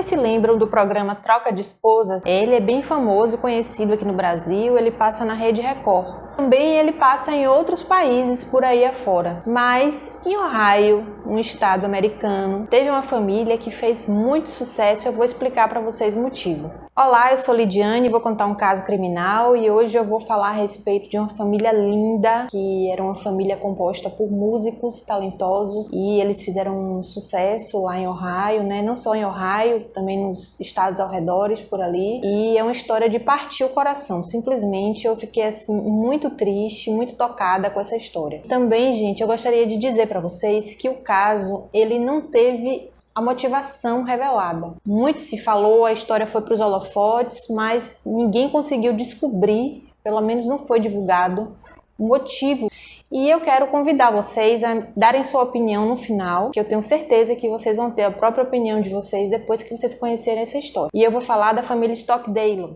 vocês se lembram do programa Troca de Esposas, ele é bem famoso e conhecido aqui no Brasil, ele passa na Rede Record. Também ele passa em outros países por aí afora. Mas em Ohio, um estado americano, teve uma família que fez muito sucesso e eu vou explicar para vocês o motivo. Olá, eu sou Lidiane, vou contar um caso criminal e hoje eu vou falar a respeito de uma família linda, que era uma família composta por músicos talentosos e eles fizeram um sucesso lá em Ohio, né? Não só em Ohio, também nos estados ao redor, por ali. E é uma história de partir o coração, simplesmente eu fiquei assim muito triste, muito tocada com essa história. Também, gente, eu gostaria de dizer para vocês que o caso, ele não teve a motivação revelada. Muito se falou, a história foi para os holofotes, mas ninguém conseguiu descobrir, pelo menos não foi divulgado, o motivo. E eu quero convidar vocês a darem sua opinião no final, que eu tenho certeza que vocês vão ter a própria opinião de vocês depois que vocês conhecerem essa história. E eu vou falar da família Stockdale.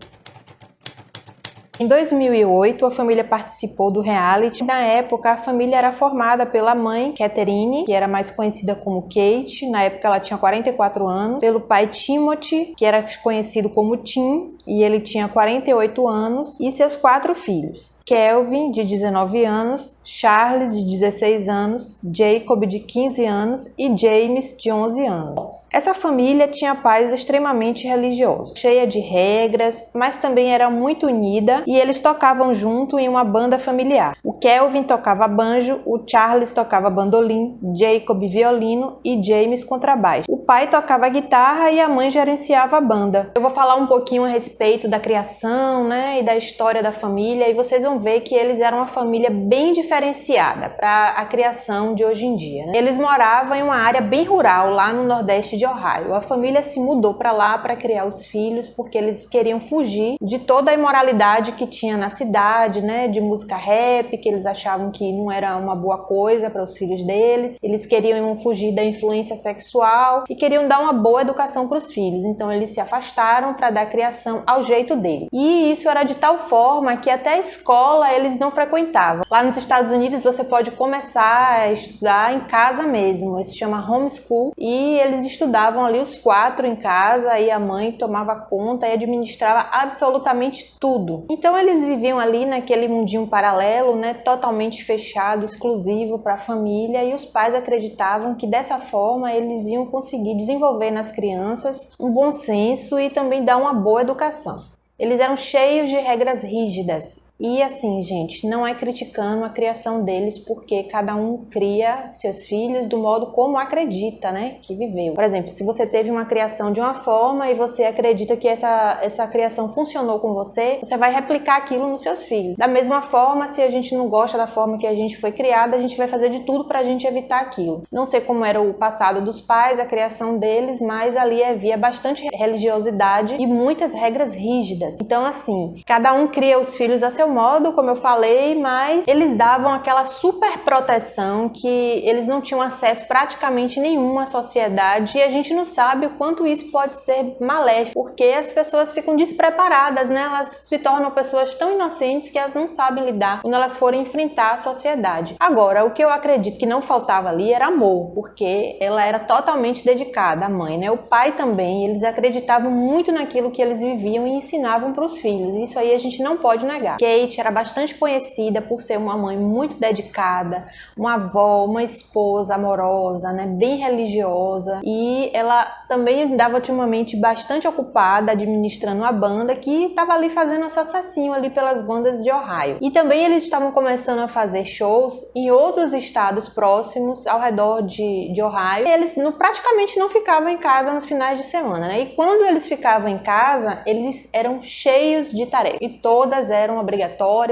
Em 2008, a família participou do reality. Na época, a família era formada pela mãe, Catherine, que era mais conhecida como Kate. Na época, ela tinha 44 anos. Pelo pai, Timothy, que era conhecido como Tim, e ele tinha 48 anos. E seus 4 filhos. Kelvin, de 19 anos, Charles, de 16 anos, Jacob, de 15 anos e James, de 11 anos. Essa família tinha pais extremamente religiosos, cheia de regras, mas também era muito unida e eles tocavam junto em uma banda familiar. O Kelvin tocava banjo, o Charles tocava bandolim, Jacob violino e James contrabaixo. O pai tocava guitarra e a mãe gerenciava a banda. Eu vou falar um pouquinho a respeito da criação, né, e da história da família e vocês vão ver que eles eram uma família bem diferenciada para a criação de hoje em dia, né? Eles moravam em uma área bem rural lá no nordeste de Ohio. A família se mudou para lá para criar os filhos porque eles queriam fugir de toda a imoralidade que tinha na cidade, né, de música rap, que eles achavam que não era uma boa coisa para os filhos deles. Eles queriam fugir da influência sexual e queriam dar uma boa educação para os filhos. Então eles se afastaram para dar criação ao jeito dele. E isso era de tal forma que até a escola eles não frequentavam. Lá nos Estados Unidos você pode começar a estudar em casa mesmo. Isso se chama homeschool e eles estudavam ali os 4 em casa e a mãe tomava conta e administrava absolutamente tudo. Então eles viviam ali naquele mundinho paralelo, né, totalmente fechado, exclusivo para a família e os pais acreditavam que dessa forma eles iam conseguir desenvolver nas crianças um bom senso e também dar uma boa educação. Eles eram cheios de regras rígidas. E assim, gente, não é criticando a criação deles, porque cada um cria seus filhos do modo como acredita, né, que viveu. Por exemplo, se você teve uma criação de uma forma e você acredita que essa criação funcionou com você, você vai replicar aquilo nos seus filhos. Da mesma forma, se a gente não gosta da forma que a gente foi criada, a gente vai fazer de tudo pra gente evitar aquilo. Não sei como era o passado dos pais, a criação deles, mas ali havia bastante religiosidade e muitas regras rígidas. Então, assim, cada um cria os filhos a seu modo, como eu falei, mas eles davam aquela super proteção que eles não tinham acesso praticamente nenhum à sociedade e a gente não sabe o quanto isso pode ser maléfico, porque as pessoas ficam despreparadas, né? Elas se tornam pessoas tão inocentes que elas não sabem lidar quando elas forem enfrentar a sociedade. Agora, o que eu acredito que não faltava ali era amor, porque ela era totalmente dedicada, a mãe, né? O pai também, eles acreditavam muito naquilo que eles viviam e ensinavam para os filhos. Isso aí a gente não pode negar. Kate era bastante conhecida por ser uma mãe muito dedicada, uma avó, uma esposa amorosa, né, bem religiosa, e ela também andava ultimamente bastante ocupada administrando uma banda que estava ali fazendo um sucessinho ali pelas bandas de Ohio. E também eles estavam começando a fazer shows em outros estados próximos ao redor de Ohio. E eles praticamente não ficavam em casa nos finais de semana, né? E quando eles ficavam em casa, eles eram cheios de tarefas e todas eram obrigatórias,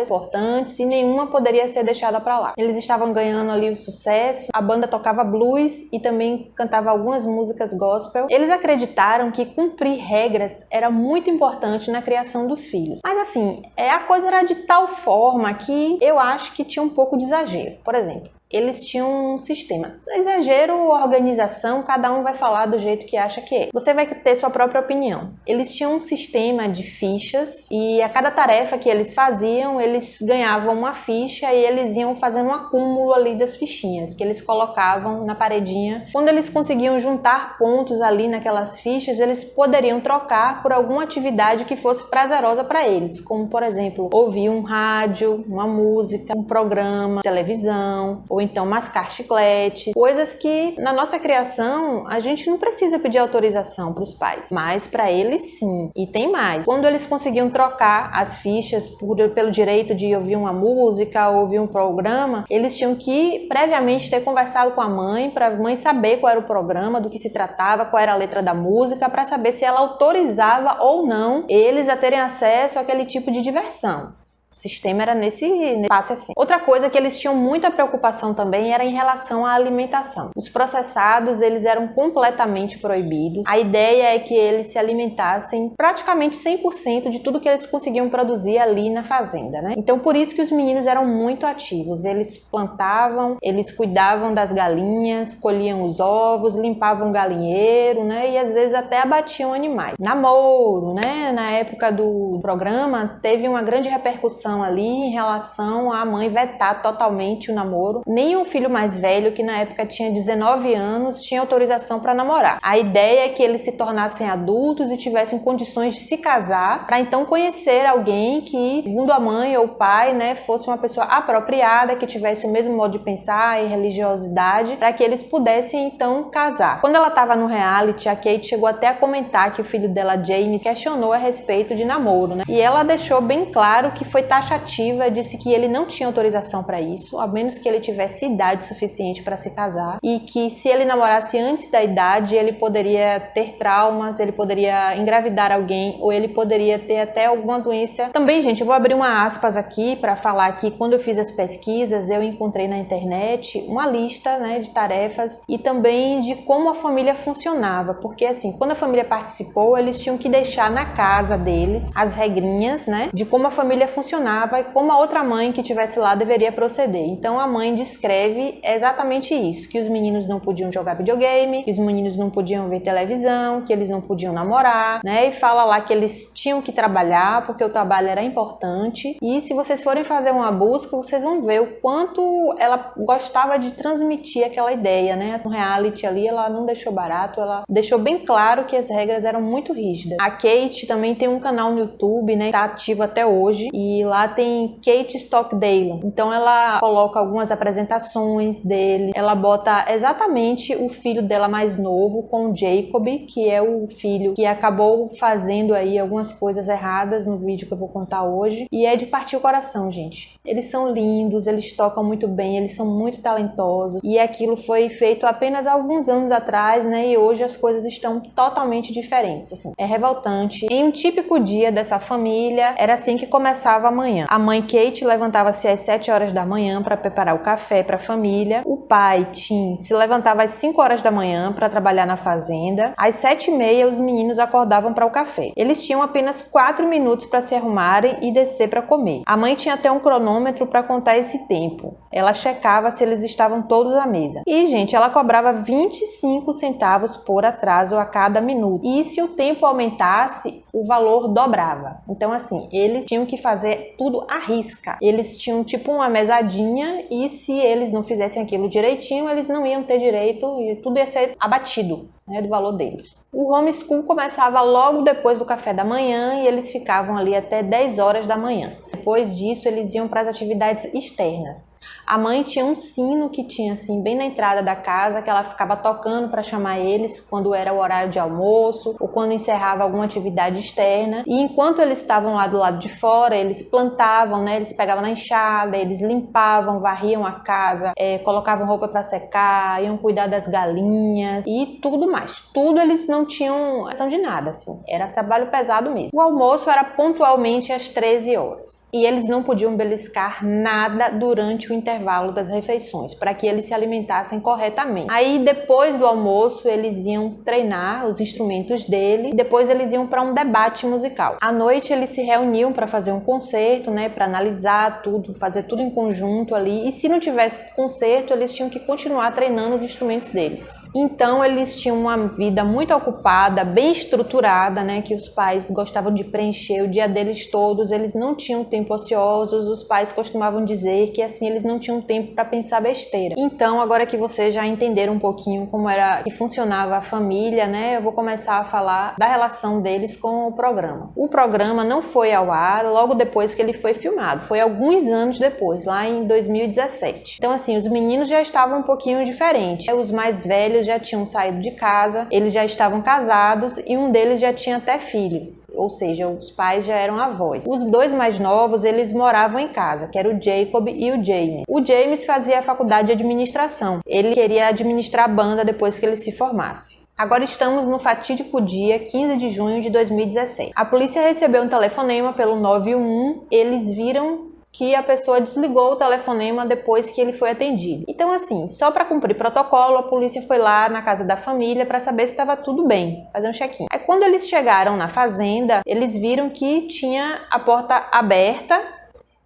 importantes e nenhuma poderia ser deixada para lá. Eles estavam ganhando ali o sucesso, a banda tocava blues e também cantava algumas músicas gospel. Eles acreditaram que cumprir regras era muito importante na criação dos filhos. Mas assim, a coisa era de tal forma que eu acho que tinha um pouco de exagero. Por exemplo, eles tinham um sistema. Exagero ou organização, cada um vai falar do jeito que acha que é. Você vai ter sua própria opinião. Eles tinham um sistema de fichas e a cada tarefa que eles faziam, eles ganhavam uma ficha e eles iam fazendo um acúmulo ali das fichinhas que eles colocavam na paredinha. Quando eles conseguiam juntar pontos ali naquelas fichas, eles poderiam trocar por alguma atividade que fosse prazerosa para eles, como por exemplo, ouvir um rádio, uma música, um programa, televisão, ou então mascar chiclete, coisas que na nossa criação a gente não precisa pedir autorização para os pais, mas para eles sim. E tem mais, quando eles conseguiam trocar as fichas pelo direito de ouvir uma música ou ouvir um programa, eles tinham que previamente ter conversado com a mãe, para a mãe saber qual era o programa, do que se tratava, qual era a letra da música, para saber se ela autorizava ou não eles a terem acesso àquele tipo de diversão. O sistema era nesse passo assim. Outra coisa que eles tinham muita preocupação também era em relação à alimentação. Os processados, eles eram completamente proibidos. A ideia é que eles se alimentassem praticamente 100% de tudo que eles conseguiam produzir ali na fazenda, né? Então, por isso que os meninos eram muito ativos. Eles plantavam, eles cuidavam das galinhas, colhiam os ovos, limpavam o galinheiro, né? E às vezes até abatiam animais. Namoro, né? Na época do programa, teve uma grande repercussão ali em relação à mãe vetar totalmente o namoro. Nem o filho mais velho, que na época tinha 19 anos, tinha autorização para namorar. A ideia é que eles se tornassem adultos e tivessem condições de se casar, para então conhecer alguém que, segundo a mãe ou o pai, né, fosse uma pessoa apropriada, que tivesse o mesmo modo de pensar e religiosidade, para que eles pudessem então casar. Quando ela estava no reality, a Kate chegou até a comentar que o filho dela, James, questionou a respeito de namoro, né? E ela deixou bem claro que foi taxativa, disse que ele não tinha autorização para isso, a menos que ele tivesse idade suficiente para se casar, e que se ele namorasse antes da idade, ele poderia ter traumas, ele poderia engravidar alguém, ou ele poderia ter até alguma doença. Também, gente, eu vou abrir uma aspas aqui para falar que quando eu fiz as pesquisas, eu encontrei na internet uma lista, né, de tarefas e também de como a família funcionava, porque assim, quando a família participou, eles tinham que deixar na casa deles as regrinhas, né, de como a família funcionava e como a outra mãe que estivesse lá deveria proceder. Então a mãe descreve exatamente isso, que os meninos não podiam jogar videogame, que os meninos não podiam ver televisão, que eles não podiam namorar, né? E fala lá que eles tinham que trabalhar porque o trabalho era importante. E se vocês forem fazer uma busca, vocês vão ver o quanto ela gostava de transmitir aquela ideia, né? No reality ali, ela não deixou barato, ela deixou bem claro que as regras eram muito rígidas. A Kate também tem um canal no YouTube, né? Tá ativa até hoje, e lá tem Kate Stockdale. Então ela coloca algumas apresentações dele, ela bota exatamente o filho dela mais novo com o Jacob, que é o filho que acabou fazendo aí algumas coisas erradas no vídeo que eu vou contar hoje, e é de partir o coração, gente. Eles são lindos, eles tocam muito bem, eles são muito talentosos, e aquilo foi feito apenas há alguns anos atrás, né? E hoje as coisas estão totalmente diferentes, assim. É revoltante. Em um típico dia dessa família, era assim que começava a manhã. A mãe Kate levantava-se às 7 horas da manhã para preparar o café para a família. O pai, Tim, se levantava às 5 horas da manhã para trabalhar na fazenda. Às 7h30, os meninos acordavam para o café. Eles tinham apenas 4 minutos para se arrumarem e descer para comer. A mãe tinha até um cronômetro para contar esse tempo. Ela checava se eles estavam todos à mesa. E, gente, ela cobrava 25 centavos por atraso a cada minuto. E se o tempo aumentasse, o valor dobrava. Então, assim, eles tinham que fazer tudo à risca. Eles tinham tipo uma mesadinha e se eles não fizessem aquilo direitinho, eles não iam ter direito e tudo ia ser abatido, né, do valor deles. O homeschool começava logo depois do café da manhã e eles ficavam ali até 10 horas da manhã. Depois disso, eles iam para as atividades externas. A mãe tinha um sino que tinha assim bem na entrada da casa, que ela ficava tocando para chamar eles quando era o horário de almoço ou quando encerrava alguma atividade externa. E enquanto eles estavam lá do lado de fora, eles plantavam, né? Eles pegavam na enxada, eles limpavam, varriam a casa, colocavam roupa para secar, iam cuidar das galinhas e tudo mais. Tudo eles não tinham ação de nada, assim. Era trabalho pesado mesmo. O almoço era pontualmente às 13 horas. E eles não podiam beliscar nada durante o intervalo intervalo das refeições, para que eles se alimentassem corretamente. Aí depois do almoço eles iam treinar os instrumentos dele e depois eles iam para um debate musical. À noite eles se reuniam para fazer um concerto, né, para analisar tudo, fazer tudo em conjunto ali, e se não tivesse concerto eles tinham que continuar treinando os instrumentos deles. Então eles tinham uma vida muito ocupada, bem estruturada, né, que os pais gostavam de preencher o dia deles todos, eles não tinham tempo ociosos, os pais costumavam dizer que assim eles não tinham tempo para pensar besteira. Então, agora que vocês já entenderam um pouquinho como era que funcionava a família, né, eu vou começar a falar da relação deles com o programa. O programa não foi ao ar logo depois que ele foi filmado, foi alguns anos depois, lá em 2017. Então, assim, os meninos já estavam um pouquinho diferentes. Os mais velhos já tinham saído de casa, eles já estavam casados e um deles já tinha até filho. Ou seja, os pais já eram avós. Os dois mais novos, eles moravam em casa, que era o Jacob e o James. O James fazia a faculdade de administração. Ele queria administrar a banda depois que ele se formasse. Agora estamos no fatídico dia 15 de junho de 2017. A polícia recebeu um telefonema pelo 911. Eles viram que a pessoa desligou o telefonema depois que ele foi atendido. Então, assim, só para cumprir protocolo, a polícia foi lá na casa da família para saber se estava tudo bem, fazer um check-in. Aí, quando eles chegaram na fazenda, eles viram que tinha a porta aberta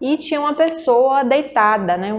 e tinha uma pessoa deitada, né?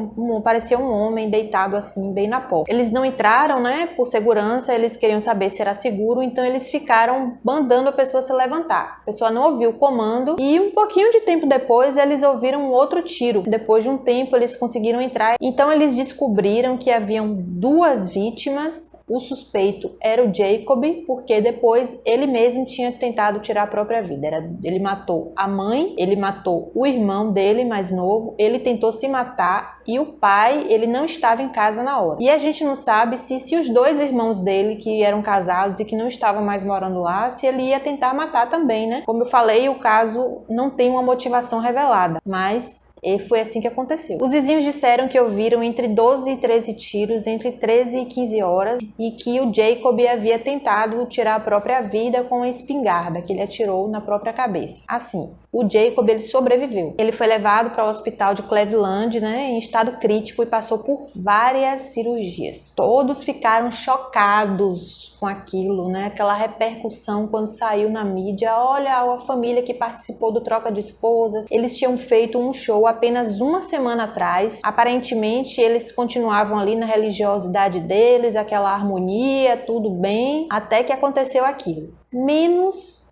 Parecia um homem deitado assim, bem na porta. Eles não entraram, né? Por segurança, eles queriam saber se era seguro, então eles ficaram mandando a pessoa se levantar. A pessoa não ouviu o comando e um pouquinho de tempo depois eles ouviram um outro tiro. Depois de um tempo eles conseguiram entrar. Então eles descobriram que haviam duas vítimas. O suspeito era o Jacob, porque depois ele mesmo tinha tentado tirar a própria vida. Ele matou a mãe, ele matou o irmão dele, mais novo, ele tentou se matar e o pai, ele não estava em casa na hora. E a gente não sabe se os dois irmãos dele, que eram casados e que não estavam mais morando lá, se ele ia tentar matar também, né? Como eu falei, o caso não tem uma motivação revelada, mas foi assim que aconteceu. Os vizinhos disseram que ouviram entre 12 e 13 tiros entre 13 e 15 horas e que o Jacob havia tentado tirar a própria vida com uma espingarda que ele atirou na própria cabeça. Assim, o Jacob, ele sobreviveu. Ele foi levado para o hospital de Cleveland, né, em estado crítico e passou por várias cirurgias. Todos ficaram chocados com aquilo, né, aquela repercussão quando saiu na mídia. Olha a família que participou do troca de esposas. Eles tinham feito um show apenas uma semana atrás. Aparentemente, eles continuavam ali na religiosidade deles, aquela harmonia, tudo bem, até que aconteceu aquilo. Menos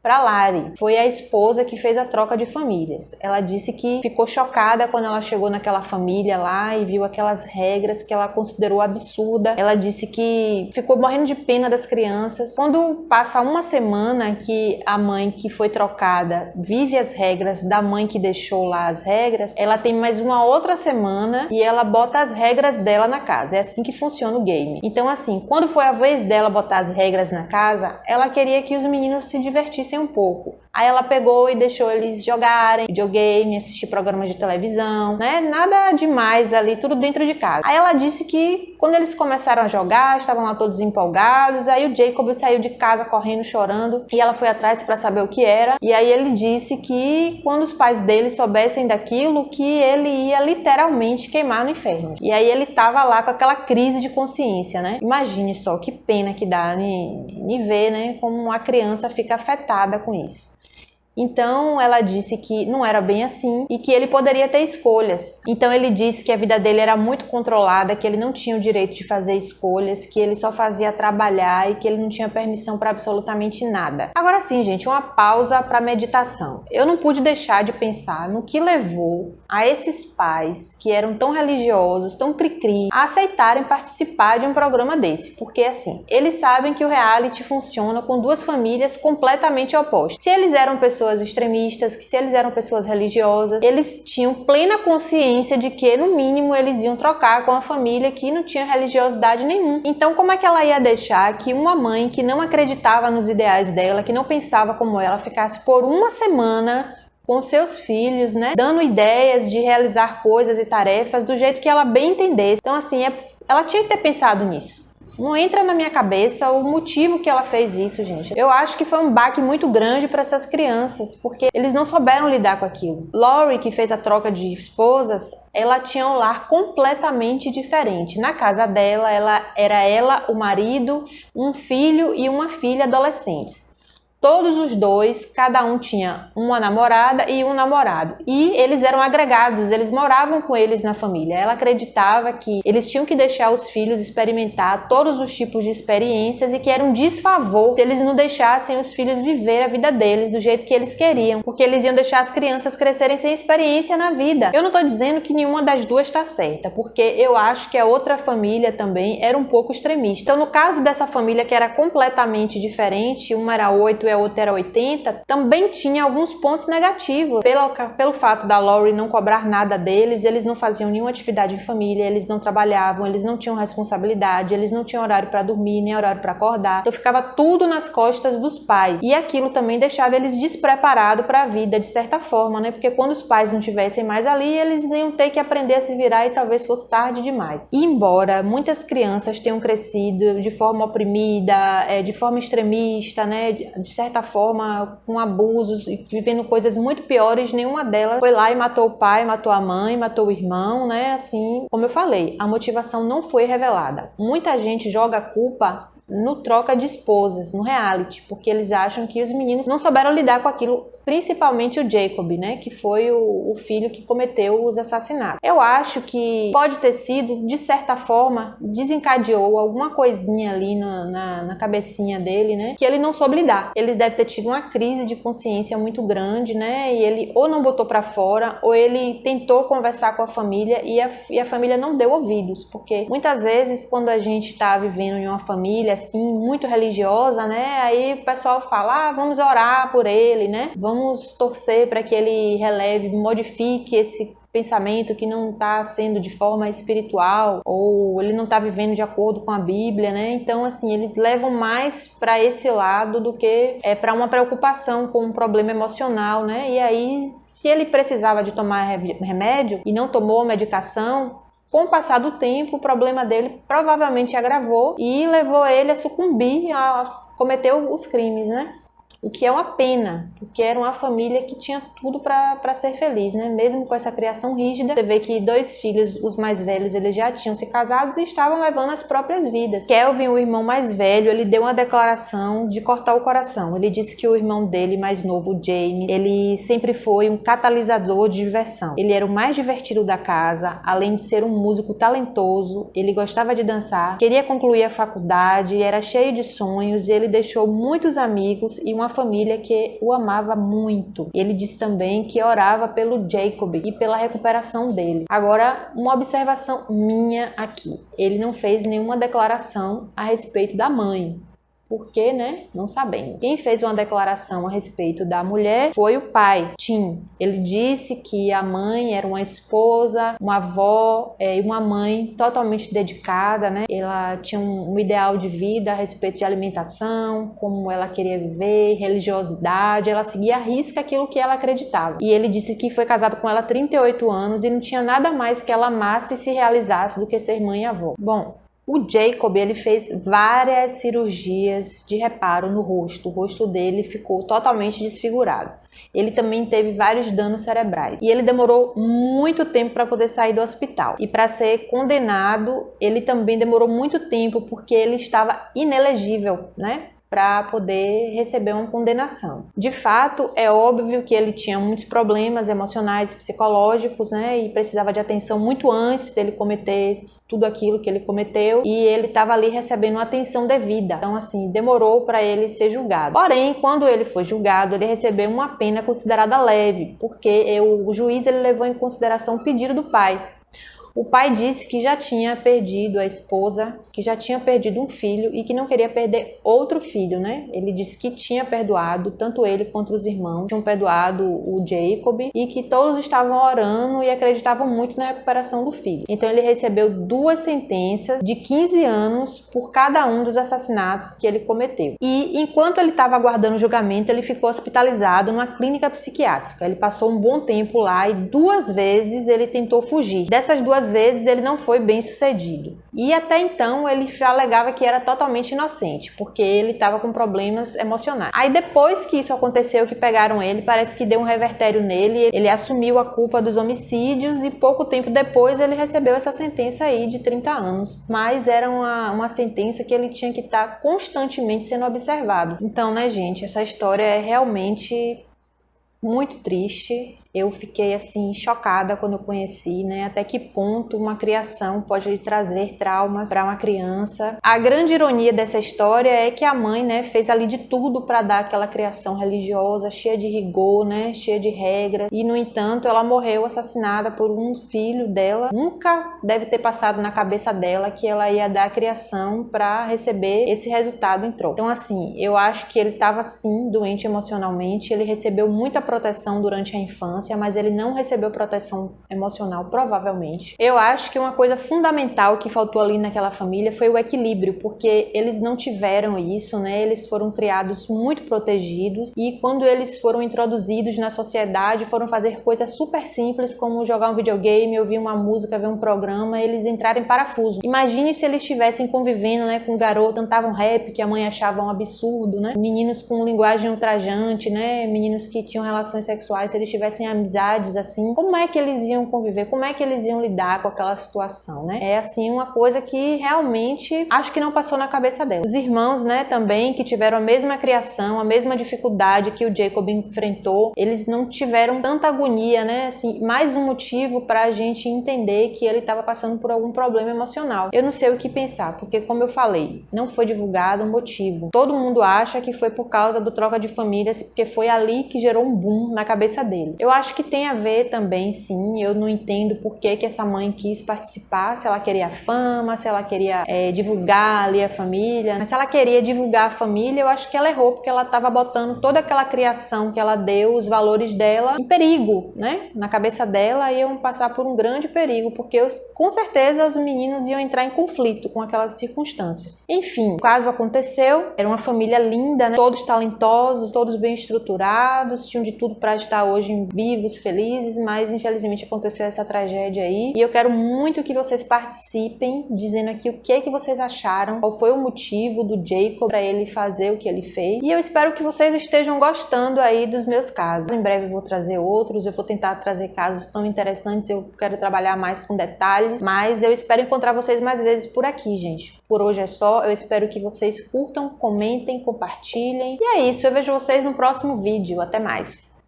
para Lari, foi a esposa que fez a troca de famílias. Ela disse que ficou chocada quando ela chegou naquela família lá e viu aquelas regras que ela considerou absurda. Ela disse que ficou morrendo de pena das crianças. Quando passa uma semana que a mãe que foi trocada vive as regras da mãe que deixou lá as regras, ela tem mais uma outra semana e ela bota as regras dela na casa. É assim que funciona o game. Então, assim, quando foi a vez dela botar as regras na casa, ela queria que os meninos se divertissem um pouco. Aí ela pegou e deixou eles jogarem videogame, assistir programas de televisão, né? Nada demais ali, tudo dentro de casa. Aí ela disse que quando eles começaram a jogar, estavam lá todos empolgados, aí o Jacob saiu de casa correndo, chorando, e ela foi atrás para saber o que era. E aí ele disse que quando os pais dele soubessem daquilo, que ele ia literalmente queimar no inferno. E aí ele tava lá com aquela crise de consciência, né? Imagine só que pena que dá em ver, né, como uma criança fica afetada com isso. Então ela disse que não era bem assim e que ele poderia ter escolhas. Então ele disse que a vida dele era muito controlada, que ele não tinha o direito de fazer escolhas, que ele só fazia trabalhar e que ele não tinha permissão para absolutamente nada. Agora sim, gente, uma pausa para meditação. Eu não pude deixar de pensar no que levou a esses pais que eram tão religiosos, tão cri-cri, a aceitarem participar de um programa desse. Porque assim, eles sabem que o reality funciona com duas famílias completamente opostas. Se eles eram pessoas extremistas, que se eles eram pessoas religiosas, eles tinham plena consciência de que, no mínimo, eles iam trocar com a família que não tinha religiosidade nenhuma. Então, como é que ela ia deixar que uma mãe que não acreditava nos ideais dela, que não pensava como ela, ficasse por uma semana com seus filhos, né, dando ideias de realizar coisas e tarefas do jeito que ela bem entendesse? Então, assim, ela tinha que ter pensado nisso. Não entra na minha cabeça o motivo que ela fez isso, gente. Eu acho que foi um baque muito grande para essas crianças, porque eles não souberam lidar com aquilo. Lori, que fez a troca de esposas, ela tinha um lar completamente diferente. Na casa dela, ela, o marido, um filho e uma filha adolescentes. Todos os dois, cada um tinha uma namorada e um namorado. E eles eram agregados, eles moravam com eles na família. Ela acreditava que eles tinham que deixar os filhos experimentar todos os tipos de experiências e que era um desfavor se eles não deixassem os filhos viver a vida deles do jeito que eles queriam, porque eles iam deixar as crianças crescerem sem experiência na vida. Eu não tô dizendo que nenhuma das duas está certa, porque eu acho que a outra família também era um pouco extremista. Então, no caso dessa família que era completamente diferente, uma era 8 e a outra era 80, também tinha alguns pontos negativos. Pelo fato da Lori não cobrar nada deles, eles não faziam nenhuma atividade em família, eles não trabalhavam, eles não tinham responsabilidade, eles não tinham horário para dormir, nem horário para acordar. Então ficava tudo nas costas dos pais. E aquilo também deixava eles despreparados para a vida, de certa forma, né? Porque quando os pais não estivessem mais ali, eles iam ter que aprender a se virar e talvez fosse tarde demais. E embora muitas crianças tenham crescido de forma oprimida, de forma extremista, né? De certa forma, com abusos e vivendo coisas muito piores, nenhuma delas foi lá e matou o pai, matou a mãe, matou o irmão, né? Assim, como eu falei, a motivação não foi revelada. Muita gente joga a culpa no troca de esposas, no reality, porque eles acham que os meninos não souberam lidar com aquilo, principalmente o Jacob, né, que foi o filho que cometeu os assassinatos. Eu acho que pode ter sido, de certa forma, desencadeou alguma coisinha ali na cabecinha dele, né, que ele não soube lidar. Ele deve ter tido uma crise de consciência muito grande, né, e ele ou não botou pra fora, ou ele tentou conversar com a família e a família não deu ouvidos, porque muitas vezes quando a gente tá vivendo em uma família assim, muito religiosa, né? Aí o pessoal fala, vamos orar por ele, né? Vamos torcer para que ele releve, modifique esse pensamento que não está sendo de forma espiritual, ou ele não está vivendo de acordo com a Bíblia, né? Então, assim, eles levam mais para esse lado do que para uma preocupação com um problema emocional, né? E aí, se ele precisava de tomar remédio e não tomou medicação, com o passar do tempo, o problema dele provavelmente agravou e levou ele a sucumbir, a cometer os crimes, né? O que é uma pena, porque era uma família que tinha tudo para ser feliz, né? Mesmo com essa criação rígida, você vê que 2 filhos, os mais velhos, eles já tinham se casado e estavam levando as próprias vidas. Kelvin, o irmão mais velho, ele deu uma declaração de cortar o coração. Ele disse que o irmão dele, mais novo, o James, ele sempre foi um catalisador de diversão. Ele era o mais divertido da casa, além de ser um músico talentoso, ele gostava de dançar, queria concluir a faculdade, era cheio de sonhos e ele deixou muitos amigos e uma família que o amava muito. Ele disse também que orava pelo Jacob e pela recuperação dele. Agora, uma observação minha aqui. Ele não fez nenhuma declaração a respeito da mãe. Por quê, né? Não sabemos. Quem fez uma declaração a respeito da mulher foi o pai, Tim. Ele disse que a mãe era uma esposa, uma avó e uma mãe totalmente dedicada, né? Ela tinha um ideal de vida a respeito de alimentação, como ela queria viver, religiosidade. Ela seguia à risca aquilo que ela acreditava. E ele disse que foi casado com ela há 38 anos e não tinha nada mais que ela amasse e se realizasse do que ser mãe e avó. Bom, o Jacob, ele fez várias cirurgias de reparo no rosto. O rosto dele ficou totalmente desfigurado. Ele também teve vários danos cerebrais. E ele demorou muito tempo para poder sair do hospital. E para ser condenado, ele também demorou muito tempo porque ele estava inelegível, né? Para poder receber uma condenação. De fato, é óbvio que ele tinha muitos problemas emocionais, psicológicos, né? E precisava de atenção muito antes dele cometer tudo aquilo que ele cometeu, e ele estava ali recebendo uma atenção devida. Então, assim, demorou para ele ser julgado. Porém, quando ele foi julgado, ele recebeu uma pena considerada leve, porque o juiz ele levou em consideração o pedido do pai. O pai disse que já tinha perdido a esposa, que já tinha perdido um filho e que não queria perder outro filho, né? Ele disse que tinha perdoado, tanto ele quanto os irmãos, tinham perdoado o Jacob e que todos estavam orando e acreditavam muito na recuperação do filho. Então ele recebeu 2 sentenças de 15 anos por cada um dos assassinatos que ele cometeu. E enquanto ele estava aguardando o julgamento, ele ficou hospitalizado numa clínica psiquiátrica. Ele passou um bom tempo lá e 2 vezes ele tentou fugir. Dessas 2 2 vezes ele não foi bem sucedido. E até então ele alegava que era totalmente inocente, porque ele estava com problemas emocionais. Aí depois que isso aconteceu, que pegaram ele, parece que deu um revertério nele, ele assumiu a culpa dos homicídios e pouco tempo depois ele recebeu essa sentença aí de 30 anos. Mas era uma sentença que ele tinha que estar constantemente sendo observado. Então, né, gente, essa história é realmente muito triste. Eu fiquei assim chocada quando eu conheci, né? Até que ponto uma criação pode trazer traumas para uma criança. A grande ironia dessa história é que a mãe, né, fez ali de tudo para dar aquela criação religiosa, cheia de rigor, né, cheia de regras. E no entanto, ela morreu assassinada por um filho dela. Nunca deve ter passado na cabeça dela que ela ia dar a criação para receber esse resultado em troca. Então, assim, eu acho que ele estava sim doente emocionalmente. Ele recebeu muita proteção durante a infância, mas ele não recebeu proteção emocional, provavelmente. Eu acho que uma coisa fundamental que faltou ali naquela família foi o equilíbrio, porque eles não tiveram isso, né? Eles foram criados muito protegidos e quando eles foram introduzidos na sociedade, foram fazer coisas super simples, como jogar um videogame, ouvir uma música, ver um programa, eles entraram em parafuso. Imagine se eles estivessem convivendo, né, com um garoto, cantavam rap, que a mãe achava um absurdo, né? Meninos com linguagem ultrajante, né? Meninos que tinham relações sexuais, se eles tivessem amizades assim, como é que eles iam conviver, como é que eles iam lidar com aquela situação, né? É assim uma coisa que realmente acho que não passou na cabeça dela. Os irmãos, né, também, que tiveram a mesma criação, a mesma dificuldade que o Jacob enfrentou, eles não tiveram tanta agonia, né? Assim, mais um motivo para a gente entender que ele estava passando por algum problema emocional. Eu não sei o que pensar, porque como eu falei, não foi divulgado o motivo. Todo mundo acha que foi por causa do troca de famílias, porque foi ali que gerou um boom na cabeça dele. Eu acho que tem a ver também, sim. Eu não entendo por que essa mãe quis participar, se ela queria fama, se ela queria divulgar ali a família. Mas se ela queria divulgar a família, eu acho que ela errou, porque ela estava botando toda aquela criação que ela deu, os valores dela, em perigo, né? Na cabeça dela iam passar por um grande perigo, porque com certeza os meninos iam entrar em conflito com aquelas circunstâncias. Enfim, o caso aconteceu, era uma família linda, né? Todos talentosos, todos bem estruturados, tinham de tudo para estar hoje vivos, felizes, mas infelizmente aconteceu essa tragédia aí. E eu quero muito que vocês participem, dizendo aqui o que é que vocês acharam, qual foi o motivo do Jacob para ele fazer o que ele fez. E eu espero que vocês estejam gostando aí dos meus casos. Em breve eu vou trazer outros, eu vou tentar trazer casos tão interessantes, eu quero trabalhar mais com detalhes, mas eu espero encontrar vocês mais vezes por aqui, gente. Por hoje é só, eu espero que vocês curtam, comentem, compartilhem. E é isso, eu vejo vocês no próximo vídeo. Até mais!